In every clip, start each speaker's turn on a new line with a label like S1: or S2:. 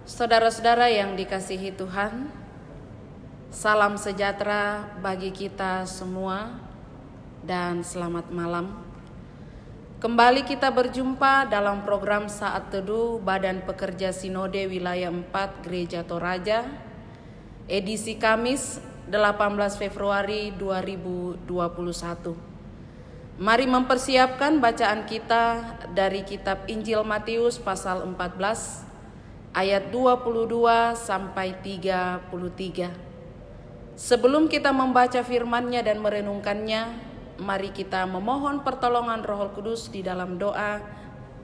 S1: Saudara-saudara yang dikasihi Tuhan, salam sejahtera bagi kita semua dan selamat malam. Kembali kita berjumpa dalam program Saat Teduh Badan Pekerja Sinode Wilayah 4 Gereja Toraja, edisi Kamis 18 Februari 2021. Mari mempersiapkan bacaan kita dari kitab Injil Matius pasal 14 ayat 22 sampai 33. Sebelum kita membaca firman-Nya dan merenungkannya, mari kita memohon pertolongan Roh Kudus di dalam doa.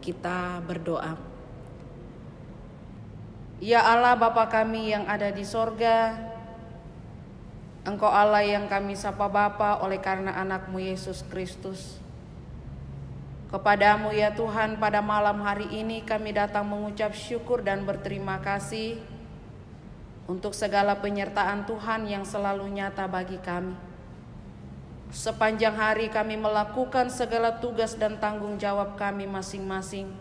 S1: Kita berdoa. Ya Allah Bapa kami yang ada di sorga, Engkau Allah yang kami sapa Bapa oleh karena anak-Mu Yesus Kristus. Kepadamu ya Tuhan, pada malam hari ini kami datang mengucap syukur dan berterima kasih untuk segala penyertaan Tuhan yang selalu nyata bagi kami. Sepanjang hari kami melakukan segala tugas dan tanggung jawab kami masing-masing.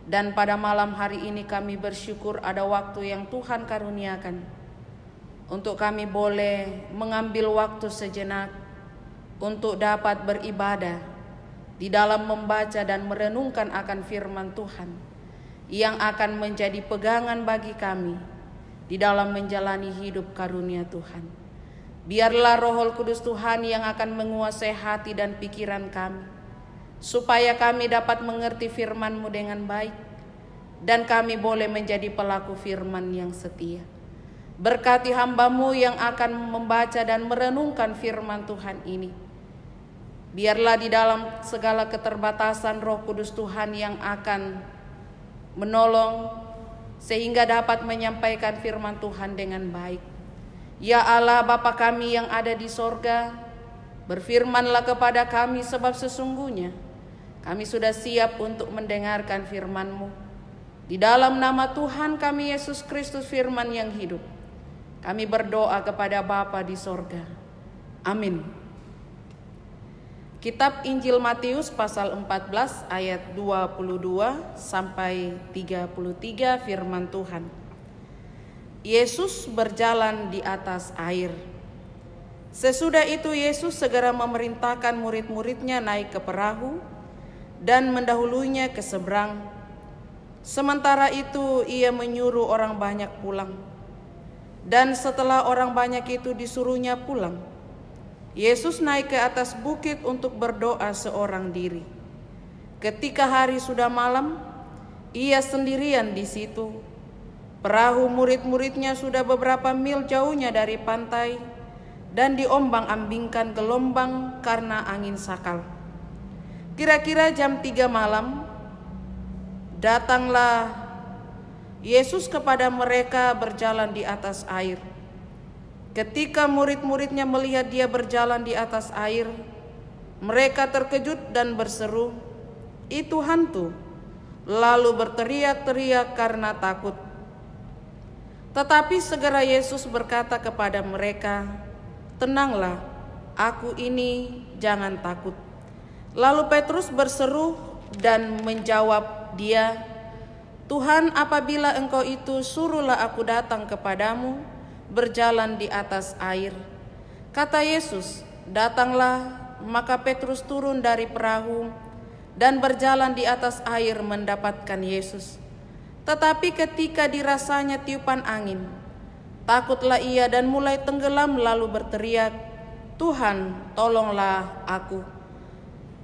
S1: Dan pada malam hari ini kami bersyukur ada waktu yang Tuhan karuniakan untuk kami boleh mengambil waktu sejenak untuk dapat beribadah di dalam membaca dan merenungkan akan firman Tuhan yang akan menjadi pegangan bagi kami di dalam menjalani hidup karunia Tuhan. Biarlah Roh Kudus Tuhan yang akan menguasai hati dan pikiran kami, supaya kami dapat mengerti firman-Mu dengan baik dan kami boleh menjadi pelaku firman yang setia. Berkati hamba-Mu yang akan membaca dan merenungkan firman Tuhan ini. Biarlah di dalam segala keterbatasan Roh Kudus Tuhan yang akan menolong sehingga dapat menyampaikan firman Tuhan dengan baik. Ya Allah Bapa kami yang ada di sorga, berfirmanlah kepada kami sebab sesungguhnya kami sudah siap untuk mendengarkan firman-Mu. Di dalam nama Tuhan kami Yesus Kristus firman yang hidup, kami berdoa kepada Bapa di sorga. Amin. Kitab Injil Matius pasal 14 ayat 22 sampai 33 firman Tuhan. Yesus berjalan di atas air. Sesudah itu Yesus segera memerintahkan murid-muridnya naik ke perahu dan mendahulunya ke seberang. Sementara itu ia menyuruh orang banyak pulang. Dan setelah orang banyak itu disuruhnya pulang, Yesus naik ke atas bukit untuk berdoa seorang diri. Ketika hari sudah malam, ia sendirian di situ. Perahu murid-muridnya sudah beberapa mil jauhnya dari pantai dan diombang-ambingkan gelombang karena angin sakal. Kira-kira jam 3 malam, datanglah Yesus kepada mereka berjalan di atas air. Ketika murid-muridnya melihat dia berjalan di atas air, mereka terkejut dan berseru, "Itu hantu!" Lalu berteriak-teriak karena takut. Tetapi segera Yesus berkata kepada mereka, "Tenanglah, aku ini, jangan takut." Lalu Petrus berseru dan menjawab dia, "Tuhan, apabila Engkau itu, suruhlah aku datang kepadamu berjalan di atas air." Kata Yesus, "Datanglah." Maka Petrus turun dari perahu dan berjalan di atas air mendapatkan Yesus. Tetapi ketika dirasanya tiupan angin, takutlah ia dan mulai tenggelam lalu berteriak, "Tuhan, tolonglah aku."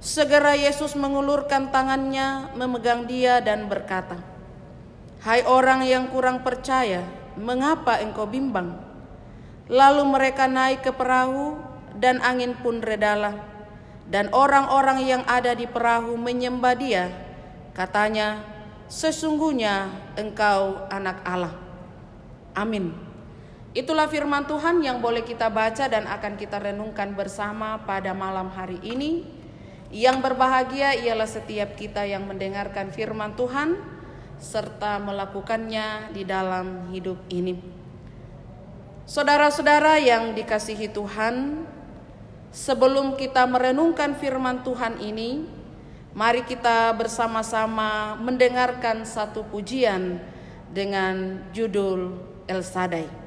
S1: Segera Yesus mengulurkan tangannya, memegang dia dan berkata, "Hai orang yang kurang percaya, mengapa engkau bimbang?" Lalu mereka naik ke perahu dan angin pun redalah. Dan orang-orang yang ada di perahu menyembah dia. Katanya, "Sesungguhnya engkau anak Allah." Amin. Itulah firman Tuhan yang boleh kita baca dan akan kita renungkan bersama pada malam hari ini. Yang berbahagia ialah setiap kita yang mendengarkan firman Tuhan serta melakukannya di dalam hidup ini. Saudara-saudara yang dikasihi Tuhan, sebelum kita merenungkan firman Tuhan ini, mari kita bersama-sama mendengarkan satu pujian dengan judul El Shaddai.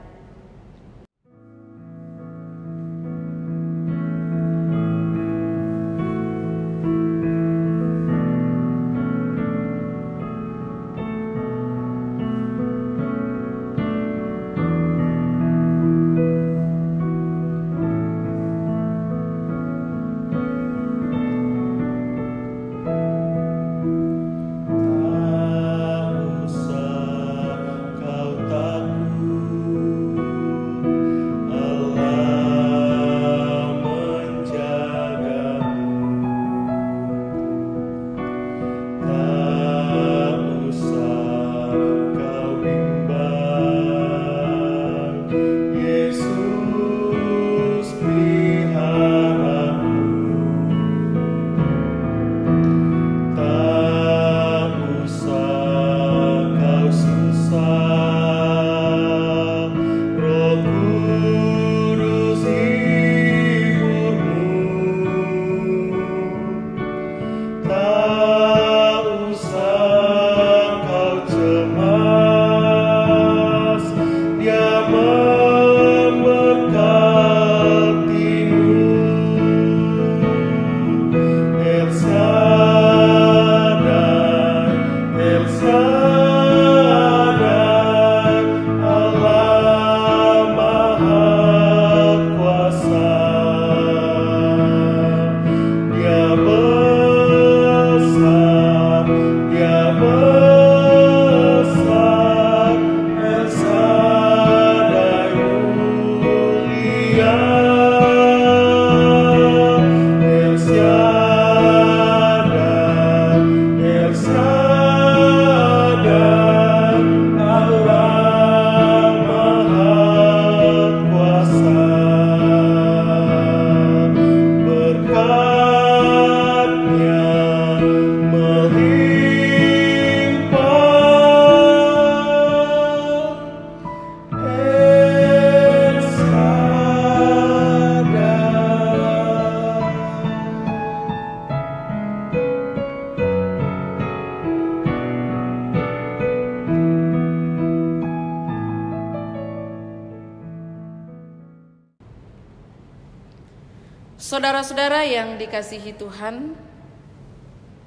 S1: Saudara-saudara yang dikasihi Tuhan,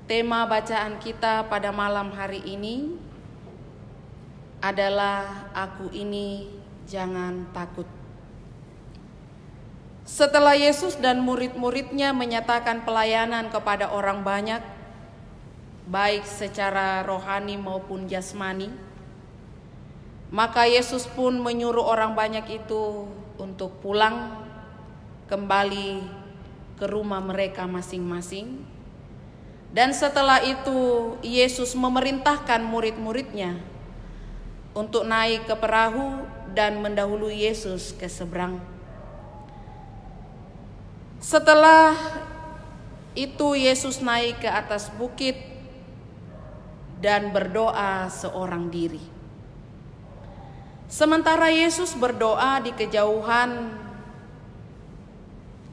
S1: tema bacaan kita pada malam hari ini adalah Aku Ini Jangan Takut. Setelah Yesus dan murid-muridnya menyatakan pelayanan kepada orang banyak, baik secara rohani maupun jasmani, maka Yesus pun menyuruh orang banyak itu untuk pulang kembali ke rumah mereka masing-masing. Dan setelah itu Yesus memerintahkan murid-muridnya untuk naik ke perahu dan mendahului Yesus ke seberang. Setelah itu Yesus naik ke atas bukit dan berdoa seorang diri. Sementara Yesus berdoa di kejauhan,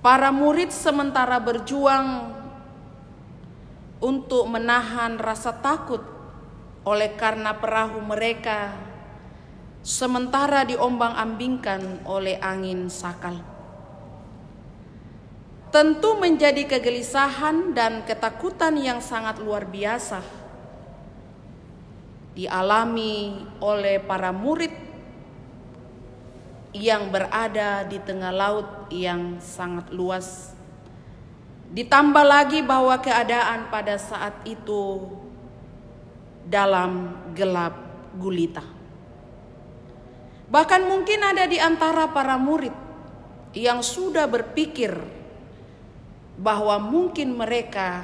S1: para murid sementara berjuang untuk menahan rasa takut oleh karena perahu mereka sementara diombang-ambingkan oleh angin sakal. Tentu menjadi kegelisahan dan ketakutan yang sangat luar biasa dialami oleh para murid yang berada di tengah laut yang sangat luas. Ditambah lagi bahwa keadaan pada saat itu dalam gelap gulita. Bahkan mungkin ada di antara para murid yang sudah berpikir bahwa mungkin mereka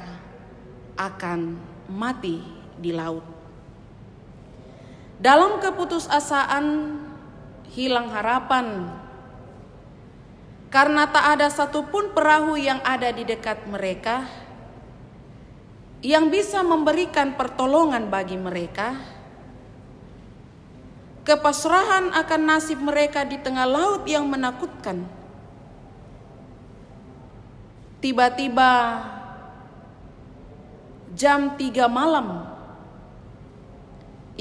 S1: akan mati di laut. Dalam keputusasaan, hilang harapan, karena tak ada satupun perahu yang ada di dekat mereka yang bisa memberikan pertolongan bagi mereka. Kepasrahan akan nasib mereka di tengah laut yang menakutkan. Tiba-tiba jam 3 malam,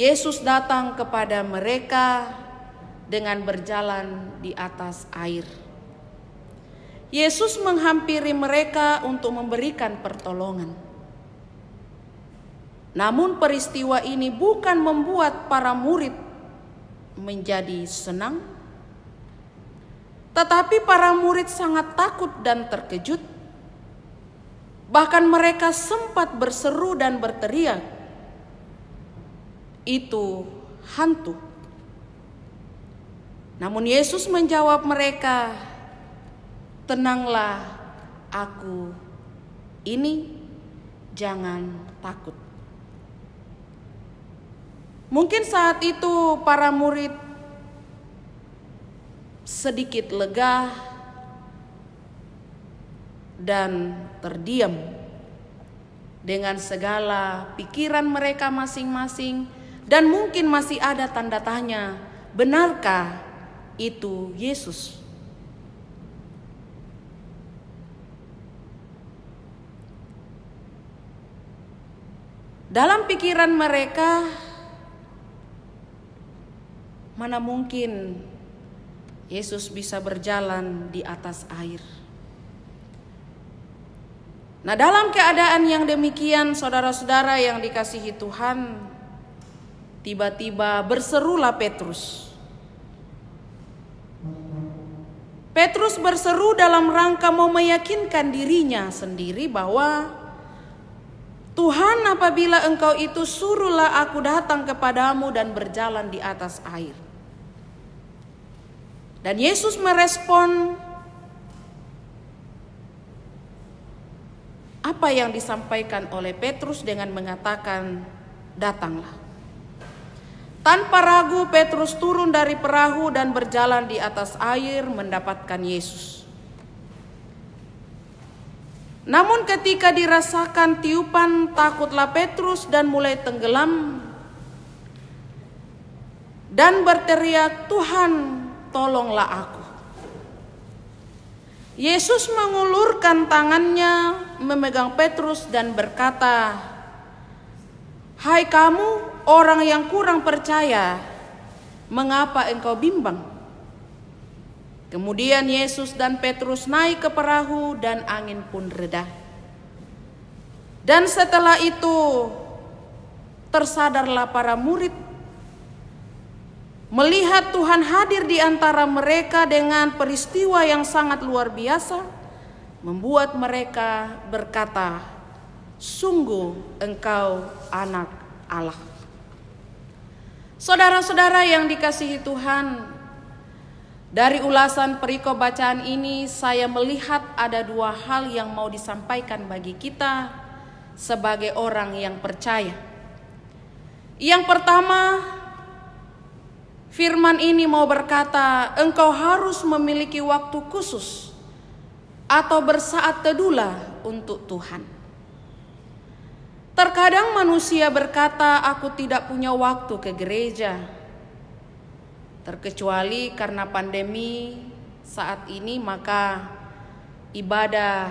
S1: Yesus datang kepada mereka dengan berjalan di atas air. Yesus menghampiri mereka untuk memberikan pertolongan. Namun peristiwa ini bukan membuat para murid menjadi senang, tetapi para murid sangat takut dan terkejut. Bahkan mereka sempat berseru dan berteriak, "Itu hantu." Namun Yesus menjawab mereka, "Tenanglah, aku ini, jangan takut." Mungkin saat itu para murid sedikit lega dan terdiam dengan segala pikiran mereka masing-masing, dan mungkin masih ada tanda tanya, benarkah itu Yesus? Dalam pikiran mereka, mana mungkin Yesus bisa berjalan di atas air. Nah, dalam keadaan yang demikian, saudara-saudara yang dikasihi Tuhan, tiba-tiba berserulah Petrus. Petrus berseru dalam rangka mau meyakinkan dirinya sendiri bahwa, "Tuhan, apabila Engkau itu, suruhlah aku datang kepadamu dan berjalan di atas air." Dan Yesus merespon apa yang disampaikan oleh Petrus dengan mengatakan, "Datanglah." Tanpa ragu Petrus turun dari perahu dan berjalan di atas air mendapatkan Yesus. Namun ketika dirasakan tiupan, takutlah Petrus dan mulai tenggelam dan berteriak, "Tuhan, tolonglah aku." Yesus mengulurkan tangannya, memegang Petrus dan berkata, "Hai kamu orang yang kurang percaya, mengapa engkau bimbang?" Kemudian Yesus dan Petrus naik ke perahu dan angin pun reda. Dan setelah itu tersadarlah para murid melihat Tuhan hadir di antara mereka dengan peristiwa yang sangat luar biasa, membuat mereka berkata, "Sungguh Engkau Anak Allah." Saudara-saudara yang dikasihi Tuhan, dari ulasan perikop bacaan ini saya melihat ada dua hal yang mau disampaikan bagi kita sebagai orang yang percaya. Yang pertama, firman ini mau berkata, engkau harus memiliki waktu khusus atau bersaat teduhlah untuk Tuhan. Terkadang manusia berkata, aku tidak punya waktu ke gereja, terkecuali karena pandemi saat ini, maka ibadah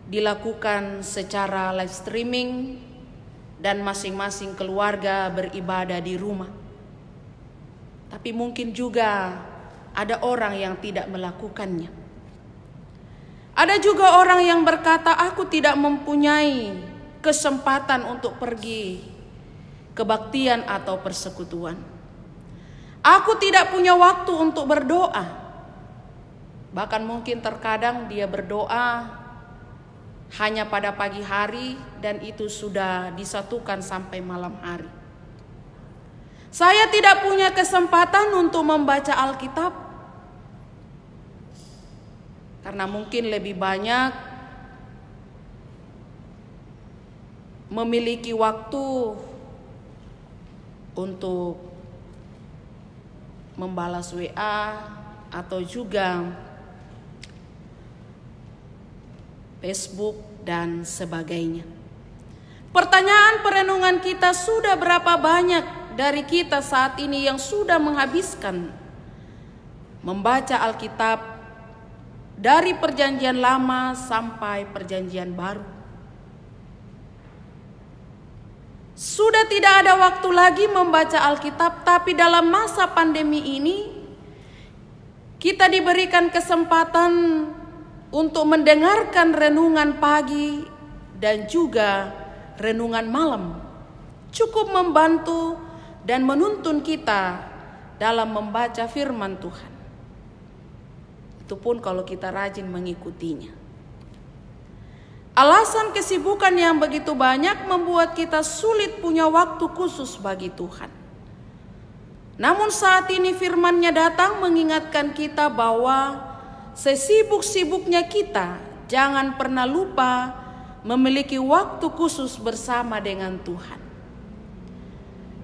S1: dilakukan secara live streaming dan masing-masing keluarga beribadah di rumah. Tapi mungkin juga ada orang yang tidak melakukannya. Ada juga orang yang berkata, aku tidak mempunyai kesempatan untuk pergi kebaktian atau persekutuan. Aku tidak punya waktu untuk berdoa. Bahkan mungkin terkadang dia berdoa hanya pada pagi hari dan itu sudah disatukan sampai malam hari. Saya tidak punya kesempatan untuk membaca Alkitab karena mungkin lebih banyak memiliki waktu untuk membalas WA atau juga Facebook dan sebagainya. Pertanyaan perenungan kita, sudah berapa banyak dari kita saat ini yang sudah menghabiskan membaca Alkitab dari perjanjian lama sampai perjanjian baru? Sudah tidak ada waktu lagi membaca Alkitab, tapi dalam masa pandemi ini kita diberikan kesempatan untuk mendengarkan renungan pagi dan juga renungan malam. Cukup membantu dan menuntun kita dalam membaca firman Tuhan. Itu pun kalau kita rajin mengikutinya. Alasan kesibukan yang begitu banyak membuat kita sulit punya waktu khusus bagi Tuhan. Namun saat ini firman-Nya datang mengingatkan kita bahwa sesibuk-sibuknya kita jangan pernah lupa memiliki waktu khusus bersama dengan Tuhan.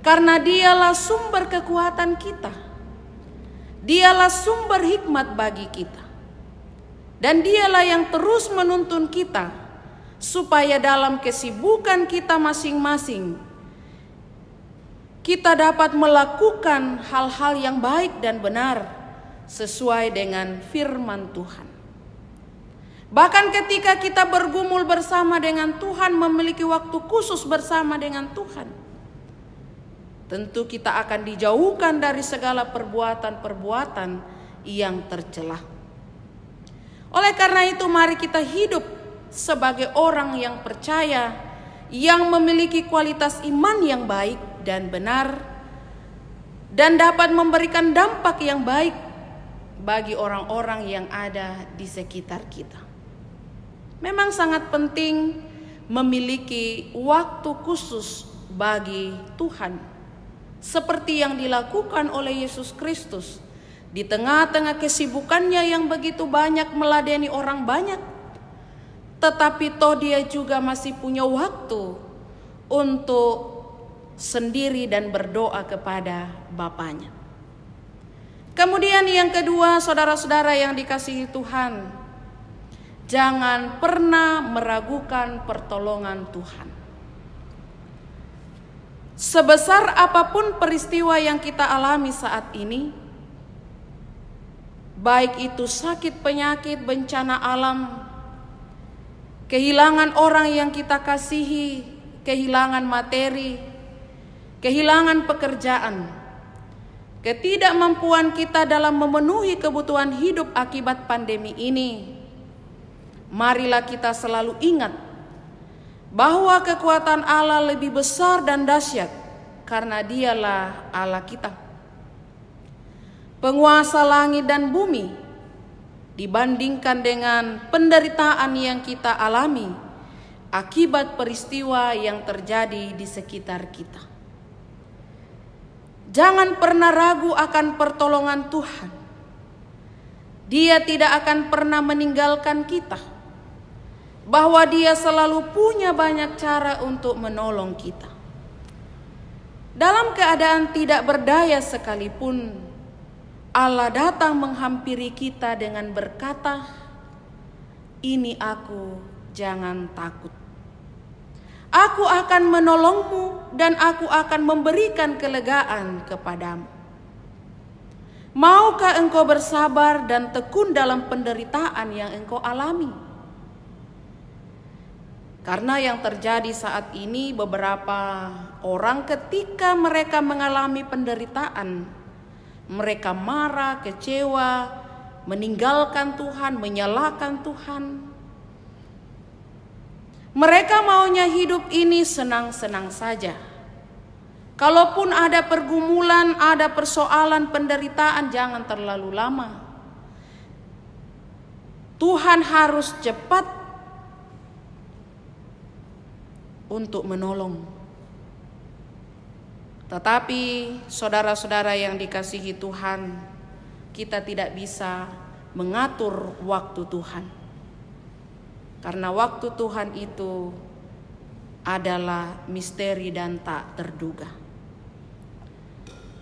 S1: Karena Dialah sumber kekuatan kita. Dialah sumber hikmat bagi kita. Dan Dialah yang terus menuntun kita supaya dalam kesibukan kita masing-masing kita dapat melakukan hal-hal yang baik dan benar sesuai dengan firman Tuhan. Bahkan ketika kita bergumul bersama dengan Tuhan, memiliki waktu khusus bersama dengan Tuhan, tentu kita akan dijauhkan dari segala perbuatan-perbuatan yang tercela. Oleh karena itu, mari kita hidup sebagai orang yang percaya, yang memiliki kualitas iman yang baik dan benar, dan dapat memberikan dampak yang baik bagi orang-orang yang ada di sekitar kita. Memang sangat penting memiliki waktu khusus bagi Tuhan, seperti yang dilakukan oleh Yesus Kristus di tengah-tengah kesibukannya yang begitu banyak meladeni orang banyak. Tetapi toh Dia juga masih punya waktu untuk sendiri dan berdoa kepada Bapaknya. Kemudian yang kedua, saudara-saudara yang dikasihi Tuhan, jangan pernah meragukan pertolongan Tuhan. Sebesar apapun peristiwa yang kita alami saat ini, baik itu sakit, penyakit, bencana alam, kehilangan orang yang kita kasihi, kehilangan materi, kehilangan pekerjaan, ketidakmampuan kita dalam memenuhi kebutuhan hidup akibat pandemi ini, marilah kita selalu ingat bahwa kekuatan Allah lebih besar dan dahsyat karena Dialah Allah kita. Penguasa langit dan bumi, dibandingkan dengan penderitaan yang kita alami akibat peristiwa yang terjadi di sekitar kita. Jangan pernah ragu akan pertolongan Tuhan. Dia tidak akan pernah meninggalkan kita. Bahwa Dia selalu punya banyak cara untuk menolong kita. Dalam keadaan tidak berdaya sekalipun, Allah datang menghampiri kita dengan berkata, "Ini aku, jangan takut. Aku akan menolongmu dan aku akan memberikan kelegaan kepadamu. Maukah engkau bersabar dan tekun dalam penderitaan yang engkau alami?" Karena yang terjadi saat ini, beberapa orang ketika mereka mengalami penderitaan, mereka marah, kecewa, meninggalkan Tuhan, menyalahkan Tuhan. Mereka maunya hidup ini senang-senang saja. Kalaupun ada pergumulan, ada persoalan, penderitaan, jangan terlalu lama. Tuhan harus cepat untuk menolong. Tetapi saudara-saudara yang dikasihi Tuhan, kita tidak bisa mengatur waktu Tuhan. Karena waktu Tuhan itu adalah misteri dan tak terduga.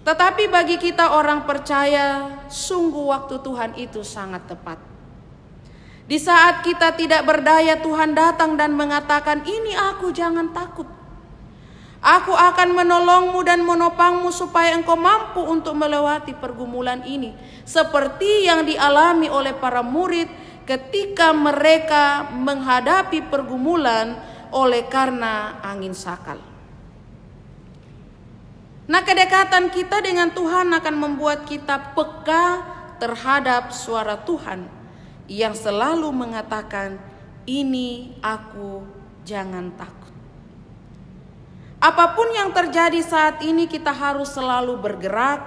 S1: Tetapi bagi kita orang percaya, sungguh waktu Tuhan itu sangat tepat. Di saat kita tidak berdaya, Tuhan datang dan mengatakan, "Ini aku, jangan takut. Aku akan menolongmu dan menopangmu supaya engkau mampu untuk melewati pergumulan ini." Seperti yang dialami oleh para murid ketika mereka menghadapi pergumulan oleh karena angin sakal. Nah, kedekatan kita dengan Tuhan akan membuat kita peka terhadap suara Tuhan yang selalu mengatakan, "Ini aku, jangan takut." Apapun yang terjadi saat ini, kita harus selalu bergerak,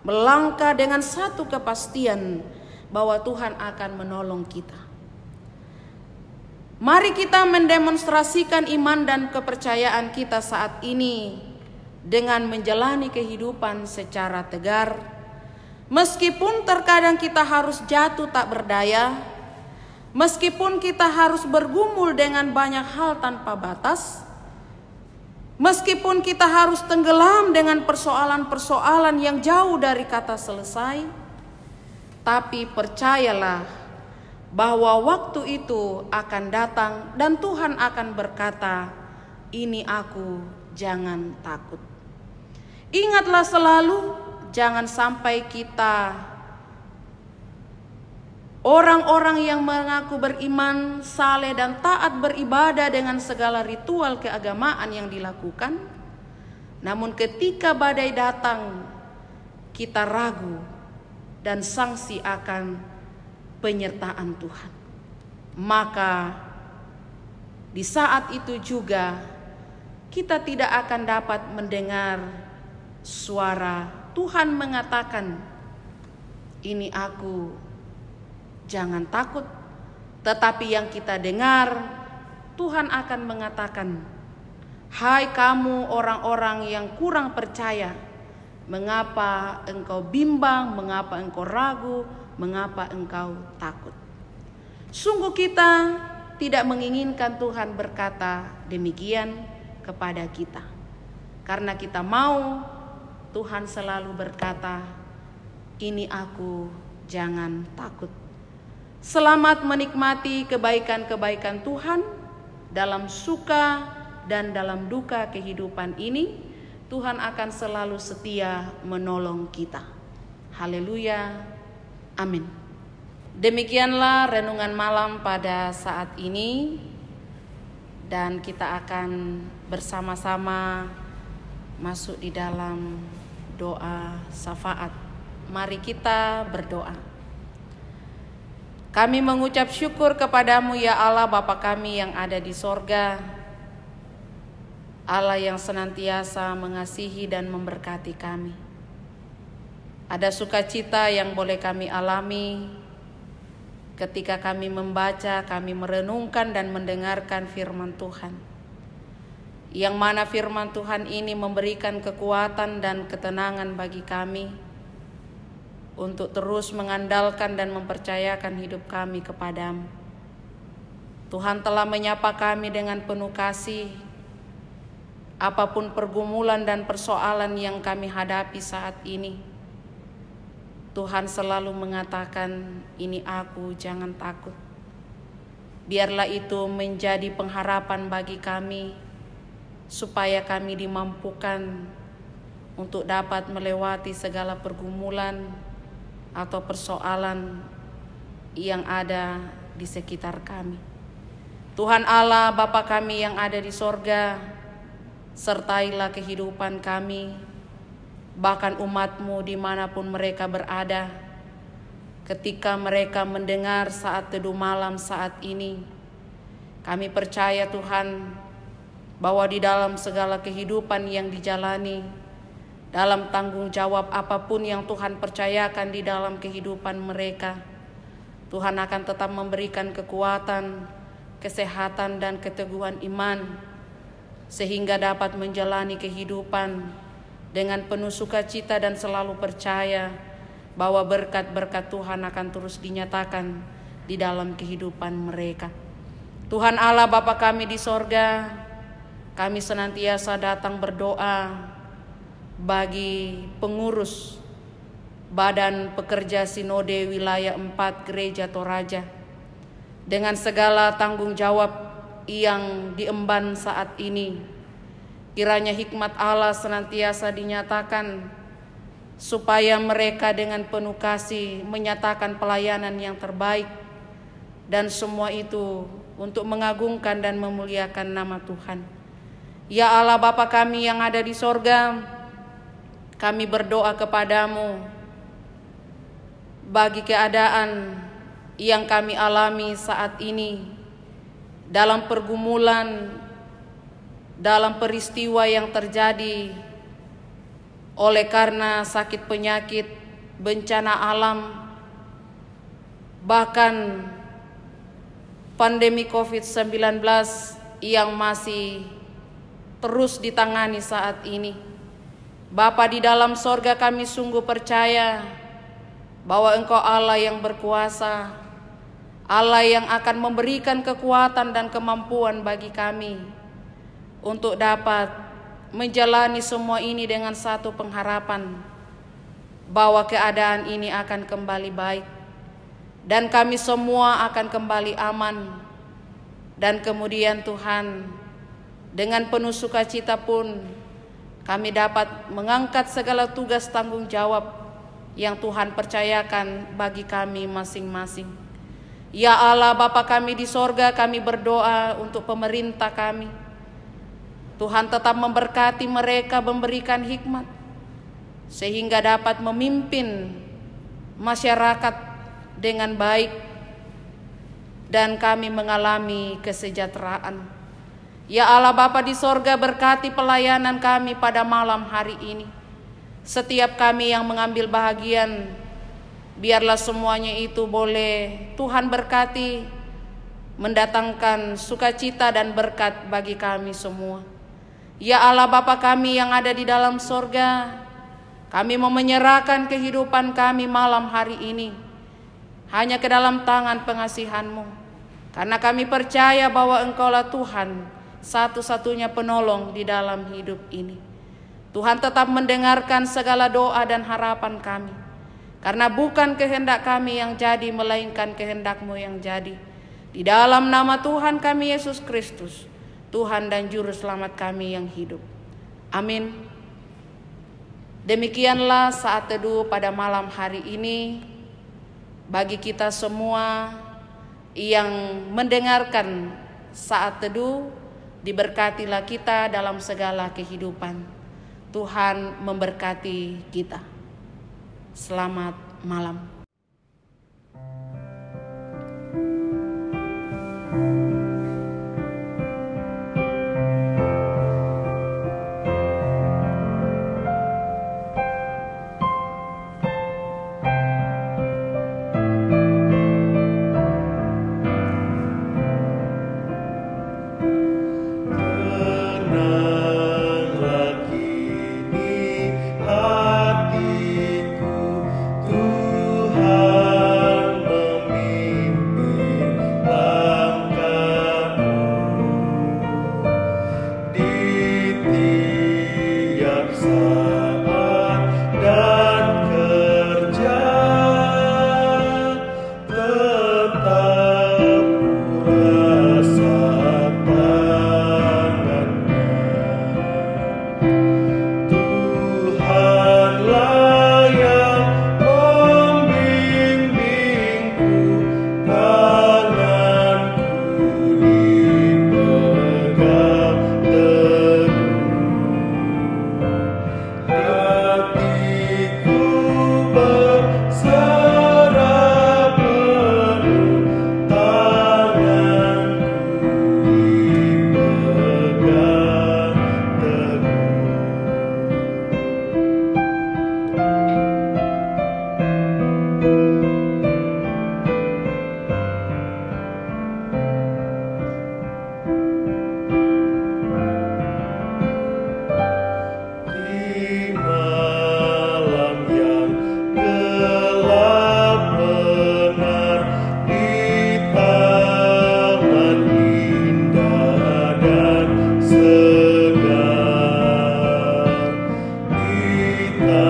S1: melangkah dengan satu kepastian bahwa Tuhan akan menolong kita. Mari kita mendemonstrasikan iman dan kepercayaan kita saat ini dengan menjalani kehidupan secara tegar. Meskipun terkadang kita harus jatuh tak berdaya, meskipun kita harus bergumul dengan banyak hal tanpa batas, meskipun kita harus tenggelam dengan persoalan-persoalan yang jauh dari kata selesai, tapi percayalah bahwa waktu itu akan datang dan Tuhan akan berkata, "Ini aku, jangan takut." Ingatlah selalu, jangan sampai kita orang-orang yang mengaku beriman, saleh dan taat beribadah dengan segala ritual keagamaan yang dilakukan, namun ketika badai datang kita ragu dan sangsi akan penyertaan Tuhan. Maka di saat itu juga kita tidak akan dapat mendengar suara Tuhan mengatakan, "Ini aku, jangan takut." Tetapi yang kita dengar, Tuhan akan mengatakan, "Hai kamu orang-orang yang kurang percaya, mengapa engkau bimbang, mengapa engkau ragu, mengapa engkau takut?" Sungguh kita tidak menginginkan Tuhan berkata demikian kepada kita. Karena kita mau Tuhan selalu berkata, "Ini aku, jangan takut." Selamat menikmati kebaikan-kebaikan Tuhan dalam suka dan dalam duka kehidupan ini. Tuhan akan selalu setia menolong kita. Haleluya. Amin. Demikianlah renungan malam pada saat ini, dan kita akan bersama-sama masuk di dalam doa syafaat. Mari kita berdoa. Kami mengucap syukur kepadamu ya Allah Bapa kami yang ada di sorga, Allah yang senantiasa mengasihi dan memberkati kami. Ada sukacita yang boleh kami alami ketika kami membaca, kami merenungkan dan mendengarkan firman Tuhan. Yang mana firman Tuhan ini memberikan kekuatan dan ketenangan bagi kami untuk terus mengandalkan dan mempercayakan hidup kami kepadamu. Tuhan telah menyapa kami dengan penuh kasih. Apapun pergumulan dan persoalan yang kami hadapi saat ini, Tuhan selalu mengatakan, "Ini aku, jangan takut." Biarlah itu menjadi pengharapan bagi kami, supaya kami dimampukan untuk dapat melewati segala pergumulan atau persoalan yang ada di sekitar kami. Tuhan Allah Bapa kami yang ada di sorga, sertailah kehidupan kami, bahkan umat-Mu dimanapun mereka berada. Ketika mereka mendengar saat teduh malam saat ini, kami percaya Tuhan, bahwa di dalam segala kehidupan yang dijalani, dalam tanggung jawab apapun yang Tuhan percayakan di dalam kehidupan mereka, Tuhan akan tetap memberikan kekuatan, kesehatan dan keteguhan iman, sehingga dapat menjalani kehidupan dengan penuh sukacita dan selalu percaya bahwa berkat-berkat Tuhan akan terus dinyatakan di dalam kehidupan mereka. Tuhan Allah Bapa kami di sorga, kami senantiasa datang berdoa bagi pengurus Badan Pekerja Sinode Wilayah 4 Gereja Toraja, dengan segala tanggung jawab yang diemban saat ini. Kiranya hikmat Allah senantiasa dinyatakan, supaya mereka dengan penuh kasih menyatakan pelayanan yang terbaik, dan semua itu untuk mengagungkan dan memuliakan nama Tuhan. Ya Allah Bapa kami yang ada di sorga, kami berdoa kepadamu bagi keadaan yang kami alami saat ini, dalam pergumulan, dalam peristiwa yang terjadi oleh karena sakit penyakit, bencana alam, bahkan pandemi COVID-19 yang masih terus ditangani saat ini. Bapa di dalam sorga, kami sungguh percaya bahwa Engkau Allah yang berkuasa, Allah yang akan memberikan kekuatan dan kemampuan bagi kami untuk dapat menjalani semua ini dengan satu pengharapan bahwa keadaan ini akan kembali baik dan kami semua akan kembali aman. Dan kemudian Tuhan, dengan penuh sukacita pun kami dapat mengangkat segala tugas tanggung jawab yang Tuhan percayakan bagi kami masing-masing. Ya Allah, Bapa kami di sorga, kami berdoa untuk pemerintah kami. Tuhan tetap memberkati mereka, memberikan hikmat, sehingga dapat memimpin masyarakat dengan baik, dan kami mengalami kesejahteraan. Ya Allah Bapa di sorga, berkati pelayanan kami pada malam hari ini. Setiap kami yang mengambil bahagian, biarlah semuanya itu boleh Tuhan berkati, mendatangkan sukacita dan berkat bagi kami semua. Ya Allah Bapa kami yang ada di dalam sorga, kami mau menyerahkan kehidupan kami malam hari ini hanya ke dalam tangan pengasihan-Mu, karena kami percaya bahwa Engkaulah Tuhan satu-satunya penolong di dalam hidup ini. Tuhan tetap mendengarkan segala doa dan harapan kami, karena bukan kehendak kami yang jadi, melainkan kehendak-Mu yang jadi. Di dalam nama Tuhan kami Yesus Kristus, Tuhan dan Juru Selamat kami yang hidup. Amin. Demikianlah saat teduh pada malam hari ini. Bagi kita semua yang mendengarkan saat teduh, diberkatilah kita dalam segala kehidupan. Tuhan memberkati kita. Selamat malam.
S2: Kita